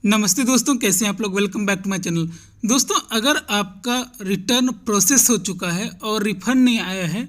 नमस्ते दोस्तों, कैसे हैं आप लोग। Welcome back to my channel. दोस्तों, अगर आपका रिटर्न प्रोसेस हो चुका है और रिफंड नहीं आया है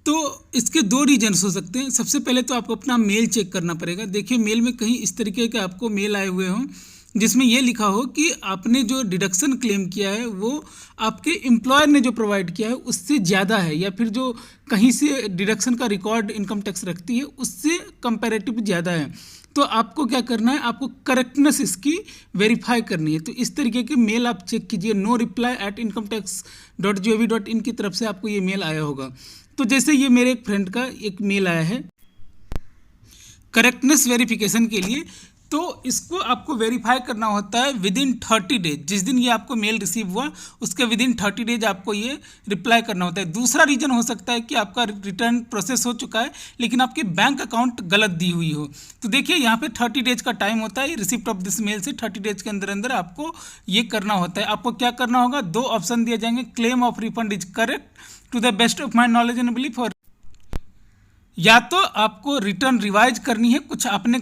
तो इसके दो रीजन्स हो सकते हैं। सबसे पहले तो आपको अपना मेल चेक करना पड़ेगा। देखिए, मेल में कहीं इस तरीके के आपको मेल आए हुए हों जिसमें ये लिखा हो कि आपने जो डिडक्शन क्लेम किया है वो आपके एम्प्लॉयर ने जो प्रोवाइड किया है उससे ज़्यादा है, या फिर जो कहीं से डिडक्शन का रिकॉर्ड इनकम टैक्स रखती है उससे कंपैरेटिव ज़्यादा है। तो आपको क्या करना है, आपको करेक्टनेस इसकी वेरीफाई करनी है। तो इस तरीके के मेल आप चेक कीजिए। no@incometax.gov.in की तरफ से आपको ये मेल आया होगा। तो जैसे ये मेरे एक फ्रेंड का एक मेल आया है करेक्टनेस वेरिफिकेशन के लिए, तो इसको आपको वेरीफाई करना होता है विद इन 30 डेज। जिस दिन ये आपको मेल रिसीव हुआ उसके विद इन 30 डेज आपको ये रिप्लाई करना होता है। दूसरा रीज़न हो सकता है कि आपका रिटर्न प्रोसेस हो चुका है लेकिन आपके बैंक अकाउंट गलत दी हुई हो। तो देखिए, यहाँ पे 30 डेज का टाइम होता है। रिसिप्ट ऑफ दिस मेल से 30 डेज के अंदर अंदर आपको ये करना होता है। आपको क्या करना होगा, दो ऑप्शन दिए जाएंगे। Claim of refund is correct to the best of my knowledge and belief, और या तो आपको रिटर्न रिवाइज करनी है, कुछ आपने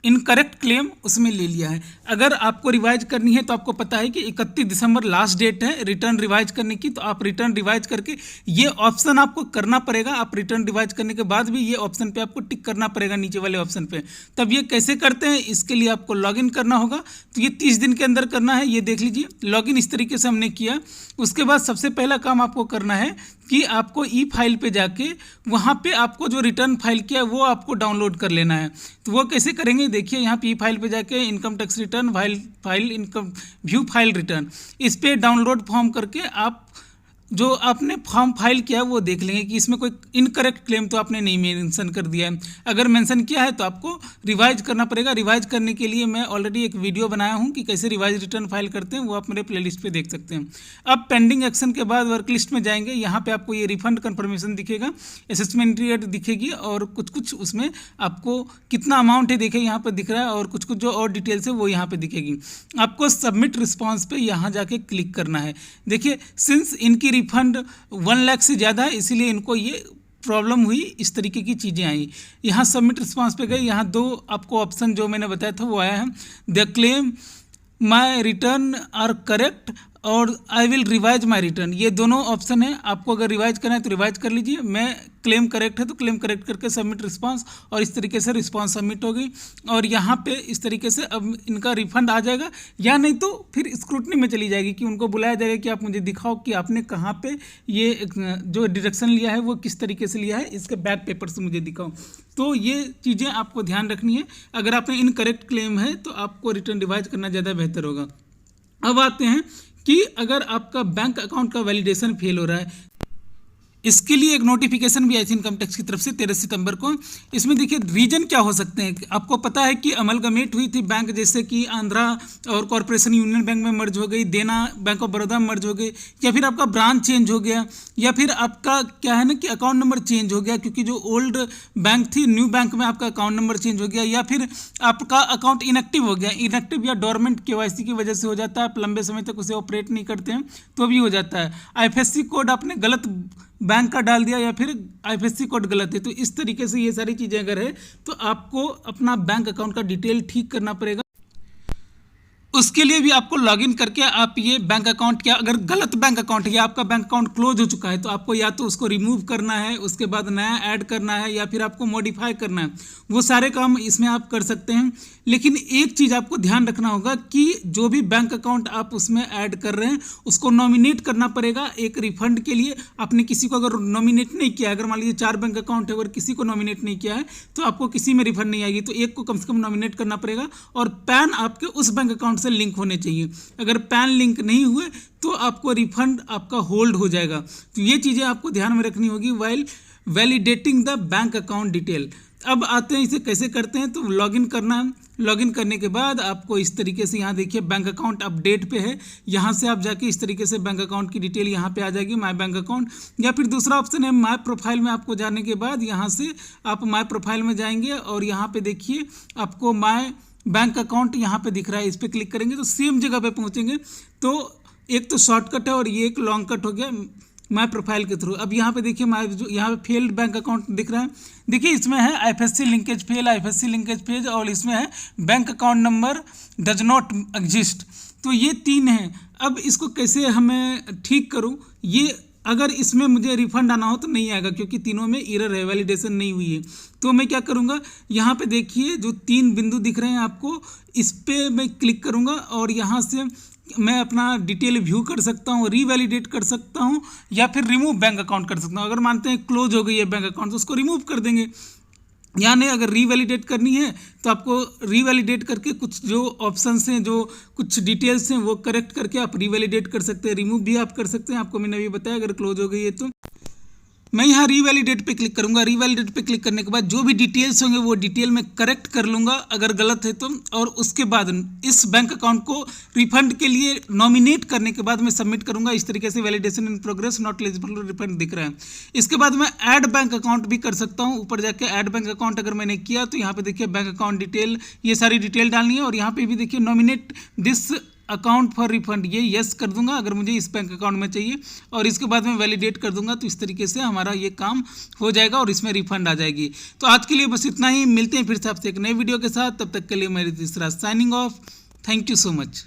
इनकरेक्ट क्लेम उसमें ले लिया है। अगर आपको रिवाइज करनी है तो आपको पता है कि 31 दिसंबर लास्ट डेट है रिटर्न रिवाइज करने की, तो आप रिटर्न रिवाइज करके ये ऑप्शन आपको करना पड़ेगा। आप रिटर्न रिवाइज करने के बाद भी ये ऑप्शन पे आपको टिक करना पड़ेगा, नीचे वाले ऑप्शन पे। तब ये कैसे करते हैं, इसके लिए आपको लॉगिन करना होगा। तो ये 30 दिन के अंदर करना है। ये देख लीजिए, लॉगिन इस तरीके से हमने किया। उसके बाद सबसे पहला काम आपको करना है कि आपको ई फाइल पे जाके वहाँ पे आपको जो रिटर्न फाइल किया वो आपको डाउनलोड कर लेना है। तो वो कैसे करेंगे, देखिए यहाँ पे ई फाइल पे जाके income tax return file income view file return, इस पे डाउनलोड फॉर्म करके आप जो आपने फॉर्म फाइल किया वो देख लेंगे कि इसमें कोई इनकरेक्ट क्लेम तो आपने नहीं मेंशन कर दिया है। अगर मेंशन किया है तो आपको रिवाइज करना पड़ेगा। रिवाइज करने के लिए मैं ऑलरेडी एक वीडियो बनाया हूं कि कैसे रिवाइज रिटर्न फाइल करते हैं, वो आप मेरे प्लेलिस्ट पे देख सकते हैं। अब पेंडिंग एक्शन के बाद वर्क लिस्ट में जाएंगे। यहाँ पे आपको ये रिफंड कन्फर्मेशन दिखेगा, असेसमेंट रेट दिखेगी और कुछ कुछ उसमें आपको कितना अमाउंट है देखिए यहाँ पर दिख रहा है, और कुछ कुछ जो और डिटेल्स है वो यहाँ पे दिखेगी। आपको सबमिट रिस्पॉन्स पे यहाँ जाके क्लिक करना है। देखिए, सिंस इनकी रिफंड 1 लाख से ज़्यादा है इसीलिए इनको ये प्रॉब्लम हुई, इस तरीके की चीज़ें आई। यहाँ सबमिट रिस्पांस पे गए, यहाँ दो आपको ऑप्शन जो मैंने बताया था वो आया है, the claim my return are correct और I will revise my return. ये दोनों ऑप्शन है। आपको अगर रिवाइज करना है तो रिवाइज कर लीजिए। मैं क्लेम करेक्ट है तो क्लेम करेक्ट करके सबमिट रिस्पांस, और इस तरीके से रिस्पांस सबमिट हो गई। और यहाँ पे इस तरीके से अब इनका रिफंड आ जाएगा, या नहीं तो फिर स्क्रूटनी में चली जाएगी कि उनको बुलाया जाएगा कि आप मुझे दिखाओ कि आपने कहाँ पे ये जो डिडक्शन लिया है वो किस तरीके से लिया है, इसके बैक पेपर से मुझे दिखाओ। तो ये चीज़ें आपको ध्यान रखनी है। अगर आपने इनकरेक्ट क्लेम है तो आपको रिटर्न रिवाइज करना ज़्यादा बेहतर होगा। अब आते हैं कि अगर आपका बैंक अकाउंट का वैलिडेशन फेल हो रहा है, इसके लिए एक नोटिफिकेशन भी आई थी इनकम टैक्स की तरफ से 13 सितंबर को। इसमें देखिए रीजन क्या हो सकते हैं। आपको पता है कि अमलगमेट हुई थी बैंक, जैसे कि आंध्रा और कॉर्पोरेशन यूनियन बैंक में मर्ज हो गई, देना बैंक ऑफ बड़ौदा में मर्ज हो गई, या फिर आपका ब्रांच चेंज हो गया, या फिर आपका क्या है ना कि अकाउंट नंबर चेंज हो गया क्योंकि जो ओल्ड बैंक थी न्यू बैंक में आपका अकाउंट नंबर चेंज हो गया, या फिर आपका अकाउंट इनएक्टिव हो गया। इनएक्टिव या डोरमेंट केवाईसी की वजह से हो जाता है, आप लंबे समय तक उसे ऑपरेट नहीं करते हैं तो भी हो जाता है। आईएफएससी कोड आपने गलत बैंक का डाल दिया या फिर आईएफएससी कोड गलत है, तो इस तरीके से ये सारी चीज़ें अगर है तो आपको अपना बैंक अकाउंट का डिटेल ठीक करना पड़ेगा। उसके लिए भी आपको लॉगिन करके आप ये बैंक अकाउंट, क्या अगर गलत बैंक अकाउंट है या आपका बैंक अकाउंट क्लोज हो चुका है तो आपको या तो उसको रिमूव करना है, उसके बाद नया ऐड करना है, या फिर आपको मॉडिफाई करना है। वो सारे काम इसमें आप कर सकते हैं। लेकिन एक चीज़ आपको ध्यान रखना होगा कि जो भी बैंक अकाउंट आप उसमें ऐड कर रहे हैं उसको नॉमिनेट करना पड़ेगा। एक रिफंड के लिए आपने किसी को अगर नॉमिनेट नहीं किया, अगर मान लीजिए 4 बैंक अकाउंट है और किसी को नॉमिनेट नहीं किया है तो आपको किसी में रिफंड नहीं आएगी, तो एक को कम से कम नॉमिनेट करना पड़ेगा। और पैन आपके उस बैंक अकाउंट से लिंक होने चाहिए। अगर पैन लिंक नहीं हुए तो आपको रिफंड आपका होल्ड हो जाएगा। तो ये चीज़ें आपको ध्यान में रखनी होगी while validating the bank account detail. अब आते हैं इसे कैसे करते हैं। तो लॉगिन करना है। लॉगिन करने के बाद आपको इस तरीके से यहाँ देखिए बैंक अकाउंट अपडेट पे है, यहाँ से आप जाके इस तरीके से बैंक अकाउंट की डिटेल यहाँ पे आ जाएगी, माय बैंक अकाउंट। या फिर दूसरा ऑप्शन है माय प्रोफाइल में आपको जाने के बाद यहाँ से आप माय प्रोफाइल में जाएंगे और यहाँ पे देखिए आपको माय बैंक अकाउंट यहाँ पे दिख रहा है, इस पर क्लिक करेंगे तो सेम जगह पे पहुँचेंगे। तो एक तो शॉर्टकट है और ये एक लॉन्ग कट हो गया। माय प्रोफाइल के थ्रू। अब यहाँ पे देखिए जो यहाँ पे फेल्ड बैंक अकाउंट दिख रहा है, देखिए इसमें है IFSC linkage fail, IFSC linkage page, और इसमें है bank account number does not exist. तो ये 3 हैं। अब इसको कैसे हमें ठीक करूँ, ये अगर इसमें मुझे रिफंड आना हो तो नहीं आएगा, क्योंकि तीनों में एरर है, वैलिडेशन नहीं हुई है। तो मैं क्या करूँगा, यहाँ पे देखिए जो 3 बिंदु दिख रहे हैं आपको, इस पर मैं क्लिक करूँगा और यहाँ से मैं अपना डिटेल व्यू कर सकता हूँ, रीवैलिडेट कर सकता हूँ, या फिर रिमूव बैंक अकाउंट कर सकता हूँ। अगर मानते हैं क्लोज हो गई है बैंक अकाउंट तो उसको रिमूव कर देंगे, यानी अगर रीवैलिडेट करनी है तो आपको रीवैलिडेट करके कुछ जो ऑप्शंस हैं, जो कुछ डिटेल्स हैं वो करेक्ट करके आप रीवैलिडेट कर सकते हैं, रिमूव भी आप कर सकते हैं। आपको मैंने अभी बताया अगर क्लोज हो गई है तो मैं यहाँ रीवैलिडेट पे क्लिक करूँगा। रीवैलिडेट पे क्लिक करने के बाद जो भी डिटेल्स होंगे वो डिटेल में करेक्ट कर लूँगा अगर गलत है तो, और उसके बाद इस बैंक अकाउंट को रिफंड के लिए नॉमिनेट करने के बाद मैं सबमिट करूँगा। इस तरीके से validation in progress, not eligible refund दिख रहा है। इसके बाद मैं ऐड बैंक अकाउंट भी कर सकता हूँ। ऊपर जाके ऐड बैंक अकाउंट अगर मैंने किया तो यहाँ पे देखिए बैंक अकाउंट डिटेल, ये सारी डिटेल डालनी है, और यहाँ पे भी देखिए nominate this account for refund, ये यस कर दूंगा अगर मुझे इस बैंक अकाउंट में चाहिए, और इसके बाद मैं वैलिडेट कर दूंगा। तो इस तरीके से हमारा ये काम हो जाएगा और इसमें रिफंड आ जाएगी। तो आज के लिए बस इतना ही, मिलते हैं फिर से आपसे एक नए वीडियो के साथ। तब तक के लिए मेरी तीसरा signing off. Thank you so much.